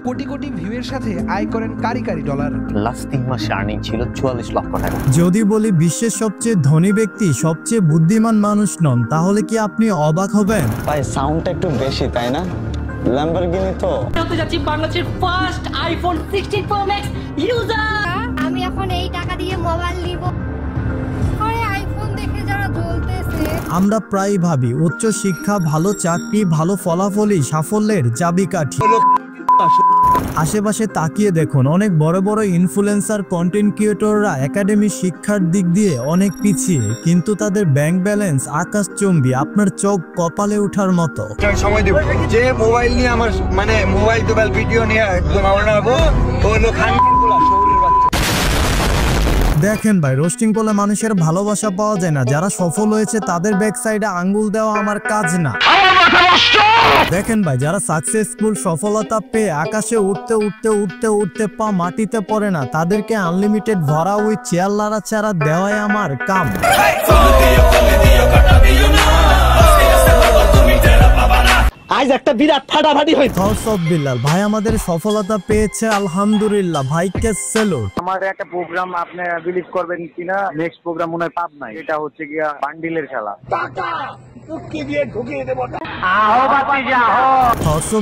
কোটি কোটি ভিউয়ের সাথে আয় করেন কারি কারি ডলার। লাস্ট 3 মাসে আর্নিং ছিল 44 লক্ষ টাকা। যদি বলি বিশ্বের সবচেয়ে ধনী ব্যক্তি, সবচেয়ে বুদ্ধিমান মানুষ নন, তাহলে কি আপনি অবাক হবেন? ভাই সাউন্ডটা একটু বেশি, তাই না? ল্যাম্বরগিনি তো। হতে যাচ্ছি বাংলাদেশের first iPhone 16 pro max user. আমি এখন এই টাকা দিয়ে মোবাইল নিব। আরে আইফোন দেখে যারা জ্বলতেছে। আমরা প্রায় ভাবি উচ্চ শিক্ষা, ভালো চাকরি, ভালো ফলাফলই সাফল্যের চাবিকাঠি। আশেপাশে তাকিয়ে দেখুন, অনেক বড় বড় ইনফ্লুয়েন্সার, কন্টেন্ট ক্রিয়েটররা একাডেমি শিক্ষার দিক দিয়ে অনেক পিছিয়ে, কিন্তু তাদের ব্যাংক ব্যালেন্স আকাশচুম্বী, আপনার চোখ কপালে ওঠার মতো। সময় দেব যে মোবাইল নিয়ে আমার মানে মোবাইল ভিডিও নিয়ে একদম দেখেন ভাই, রোস্টিং করলে মানুষের ভালোবাসা পাওয়া যায় না। যারা সফল হয়েছে তাদের ব্যাক সাইডে আঙ্গুল দেওয়া আমার কাজ না। দেখেন ভাই, যারা সাকসেসফুল, সফলতা পেয়ে আকাশে উঠতে উঠতে উঠতে উঠতে পা মাটিতে পড়ে না, তাদেরকে আনলিমিটেড ভরা ওই চেয়ার লাড়াচাড়া দেওয়াই আমার কাম। আজ একটা বিরাট ফাটাফাটি হয়েছে। বিল্লাল ভাই আমাদের সফলতা পেয়েছে, আলহামদুলিল্লাহ। ভাইকে স্যালুট। আমার একটা প্রোগ্রাম আপনি বিলিভ করবেন কিনা, নেক্সট প্রোগ্রাম মনে হয় পাবনায়। এটা হচ্ছে গিয়া বান্ডিলের খেলা।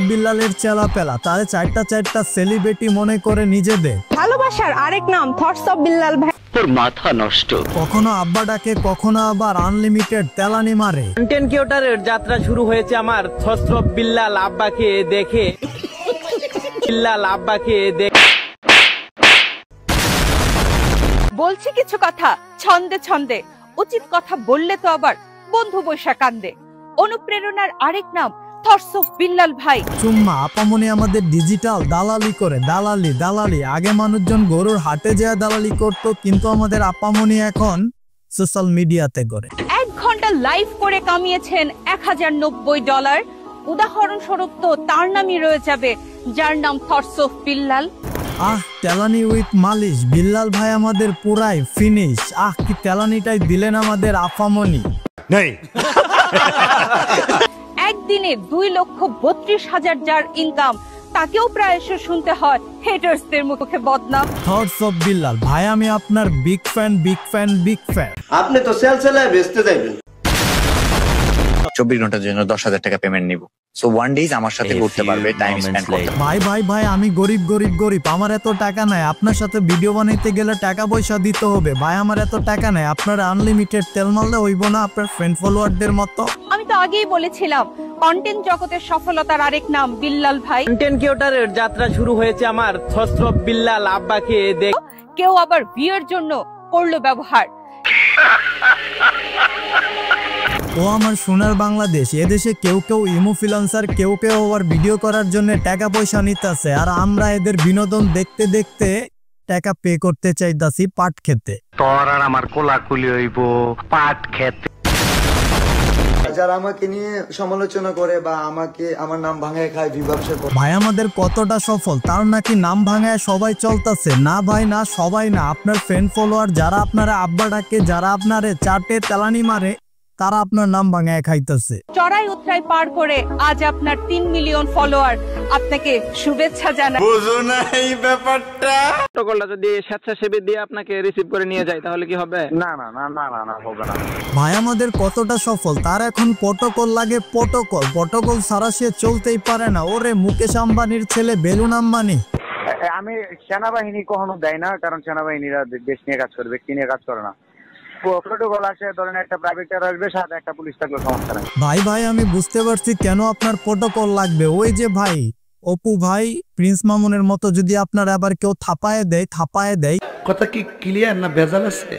বিল্লালের চেলা পেলা, তারে চারটা সেলিব্রিটি মনে করে নিজেদের। ভালোবাসার আরেক নাম থটস অফ বিল্লাল ভাই। তোর মাথা নষ্ট। কখনো আব্বা ডাকে, কখনো আবার আনলিমিটেড তেলানি মারে। কন্টেন্ট ক্রিয়েটরের যাত্রা শুরু হয়েছে আমার থটস অফ বিল্লাল আব্বাকে দেখে। বিল্লাল আব্বাকে দেখে বলছি কিছু কথা ছন্দে ছন্দে, উচিত কথা বললে তো আবার বন্ধু বৈশা কান্দে। অনুপ্রেরণার আরেক নাম থটস অফ বিল্লাল ভাই। চুম্মা আপামনি আমাদের ডিজিটাল দালালি করে। দালালি আগে মানুষজন গরুর হাটে যায় দালালি করতো, কিন্তু আমাদের আপামনি এখন সোশ্যাল মিডিয়াতে করে। 1 ঘন্টা লাইভ করে কামিয়েছেন $1090। উদাহরণস্বরূপ তো তার নামই রয়ে যাবে, যার নাম থটস অফ বিল্লাল। তেলানি উইথ মালিশ, বিল্লাল ভাই আমাদের পুরাই ফিনিশ। কি তেলানিটাই দিলেন আমাদের আপামনি। একদিনে 2,32,000 যার ইনকাম, তাকেও প্রায় শুনতে হয় হেটার্সদের মুখে বদনাম। থটস অফ বিল্লাল ভাই, আমি আপনার বিগ ফ্যান। আপনি তো সেলসেলায় বেচতে যাবেন। 24 ঘন্টার জন্য 10,000 টাকা পেমেন্ট নিব। সো 1 ডেজ আমার সাথে ঘুরতে পারবে, টাইম স্পেন্ড করতে। ভাই আমি গরিব, আমার এত টাকা নাই। আপনার সাথে ভিডিও বানাইতে গেলে টাকা পয়সা দিতে হবে। ভাই আমার এত টাকা নাই। আপনার আনলিমিটেড তেল মারলে হইব না আপনার ফ্রেন্ড ফলোয়ারদের মতো। আমি তো আগেই বলেছিলাম, কন্টেন্ট জগতের সফলতার আরেক নাম বিল্লাল ভাই। কন্টেন্ট ক্রিয়েটরের যাত্রা শুরু হয়েছে আমার থটস অফ বিল্লাল আব্বাকে দেখে। কেউ আবার ভিউয়ের জন্য করলো ব্যবহার। ও আমার সোনার বাংলাদেশ, এদেশে কেউ ইমোফ্লুয়েন্সার, কেউ আবার ভিডিও করার জন্য টাকা পয়সা নিতেছে, আর আমরা এদের বিনোদন দেখতে টাকা পে করতে চাইতাছি পাট খেতে। তোর আর আমার কোলাকুলি হইব পাট খেতে। যারা আমাকে নিয়ে সমালোচনা করে বা আমাকে আমার নাম ভাঙায় খায়, বিভৎসা করে। ভাই আমাদের কতটা সফল, তার নাকি নাম ভাঙায় সবাই চলতেছে। না ভাই না, সবাই না। আপনার ফ্রেন্ড ফলোয়ার যারা আপনারা আব্বা ডাকে, যারা আপনারে চাটে তেলানি মারে, তারা আপনার নাম ভাঙায় খাইতেছে। চড়াই উতরাই পার করে আজ আপনার 3 মিলিয়ন ফলোয়ার। আপনাকে শুভেচ্ছা জানাই। বুঝো না এই ব্যাপারটা। প্রটোকলটা যদি স্বেচ্ছাসেবী দিয়ে আপনাকে রিসিভ করে নিয়ে যায় তাহলে কি হবে? না হবে না। ভাই আমাদের কতটা সফল, তার এখন প্রটোকল লাগে। প্রটোকল ছাড়া সে চলতেই পারে না। ওরে মুকেশ আম্বানির ছেলে বেলুন আম্বানি। আমি সেনাবাহিনী কখনো দেয় না, কারণ সেনাবাহিনীরা দেশ নিয়ে কাজ করে, ব্যক্তি নিয়ে কাজ করে না। প্রটোকল আছে, ধরেন একটা প্রাইভেটার আসবে, সাথে একটা পুলিশ থাকলে সমস্যা নাই। ভাই আমি বুঝতে পারছি কেন আপনার প্রটোকল লাগবে। ওই যে ভাই অপু ভাই, প্রিন্স মামুনের মতো যদি আপনার আবার কেউ থাপায় দেয়। কথা কি ক্লিয়ার না ভেজাল আছে?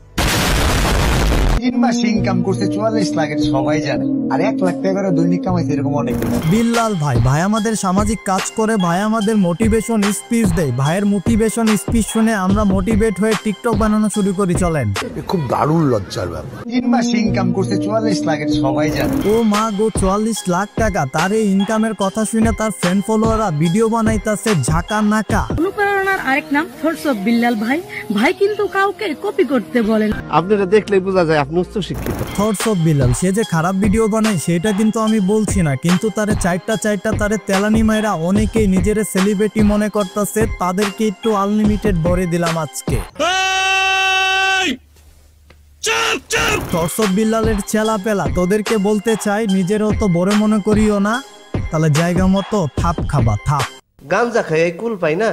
3 মাস ইনকাম করছে 44 লাখ, সবাই জানে। আর 1 লাখ টাকা করে দৈনিক কামাইছে এরকম অনেক। বিল্লাল ভাই আমাদের সামাজিক কাজ করে। ভাই আমাদের মোটিভেশন স্পিচ দেয়। ভাইয়ের মোটিভেশন স্পিচ শুনে আমরা মোটিভেট হয়ে টিকটক বানানো শুরু করি। চলেন, খুব দারুণ লজ্জার ব্যাপার। 3 মাস ইনকাম করছে 44 লাখ, সবাই জানে। ও মা গো, 44 লাখ টাকা। তার এই ইনকামের কথা শুনে তার ফ্রেন্ড ফলোয়াররা ভিডিও বানাইতেছে ঝাঁকা নাকা। অনুপ্রেরণা প্রতারণার আরেক নাম থর্স অফ বিল্লাল ভাই। ভাই কিন্তু কাউকে কপি করতে বলেন। আপনারা দেখলেই বোঝা যায় আপনি উচ্চ শিক্ষিত। থটস অফ বিলাল সে যে খারাপ ভিডিও বানায় সেটা কিন্তু আমি বলছি না, কিন্তু তারে চারটা তারে তেলানি মায়েরা অনেকেই নিজের সেলিব্রিটি মনে করতেছে, তাদেরকে একটু আনলিমিটেড ভরে দিলাম আজকে। থটস অফ বিল্লালের চেলা পেলা তোদেরকে বলতে চাই, নিজেরও তো বড় মনে করিও না, তাহলে জায়গা মতো থাপ খাবা থাপ। গাঞ্জা খাই কুল পাই না।